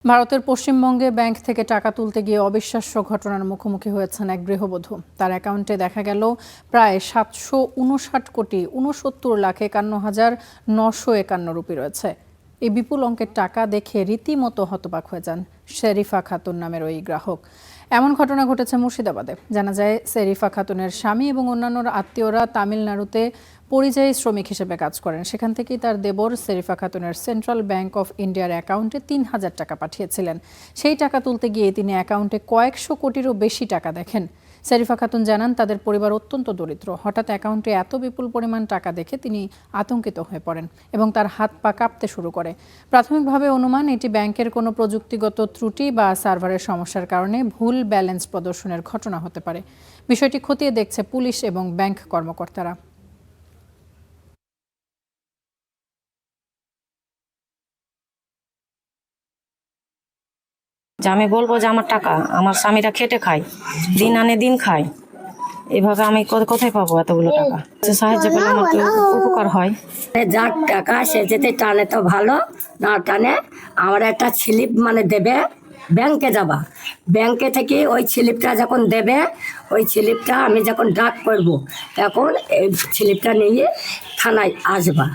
ভারতের পশ্চিমবঙ্গে ব্যাংক থেকে টাকা তুলতে গিয়ে অবিশ্বাস্য ঘটনার মুখোমুখি হয়েছেন এক গৃহবধূ। তার অ্যাকাউন্টে দেখা গেল প্রায় ৭৫৯,৬১,৯৫,৯৫১ রুপি রয়েছে। এই বিপুল অঙ্কের টাকা দেখে রীতিমতো হতবাক হয়ে যান শেরিফা খাতুন নামের ওই গ্রাহক। এমন ঘটনা ঘটেছে মুর্শিদাবাদে। জানা যায়, শেরিফা খাতুনের স্বামী এবং অন্যান্য আত্মীয়রা তামিলনাড়ুতে পরিযায়ী শ্রমিক হিসেবে কাজ করেন। সেখান থেকেই তার দেবর শেরিফা খাতুনের সেন্ট্রাল ব্যাংক অফ ইন্ডিয়ার অ্যাকাউন্টে ৩,০০০ টাকা পাঠিয়েছিলেন। সেই টাকা তুলতে গিয়ে তিনি অ্যাকাউন্টে কয়েকশো কোটিরও বেশি টাকা দেখেন। শেরিফা খাতুন জানান, তাদের পরিবার অত্যন্ত দরিদ্র। হঠাৎ অ্যাকাউন্টে এত বিপুল পরিমাণ টাকা দেখে তিনি আতঙ্কিত হয়ে পড়েন এবং তার হাত পা কাঁপতে শুরু করে। প্রাথমিকভাবে অনুমান, এটি ব্যাংকের কোনো প্রযুক্তিগত ত্রুটি বা সার্ভারের সমস্যার কারণে ভুল ব্যালেন্স প্রদর্শনের ঘটনা হতে পারে। বিষয়টি খতিয়ে দেখছে পুলিশ এবং ব্যাংক কর্মকর্তারা। যে আমি বলবো যে আমার টাকা, আমার স্বামীরা খেটে খায়, দিন আনে দিন খায়, এইভাবে আমি কোথায় পাবো এতগুলো টাকা? সাহায্য পেলে আমার তো উপকার হয়। যার টাকা সে যেতে টানে তো ভালো, না টানে আমার একটা স্লিপ দেবে, ব্যাংকে যাবা, ব্যাংকে থেকে ওই স্লিপটা যখন দেবে, ওই স্লিপটা আমি যখন ডাক করবো তখন এই স্লিপটা নিয়ে থানায় আসবা।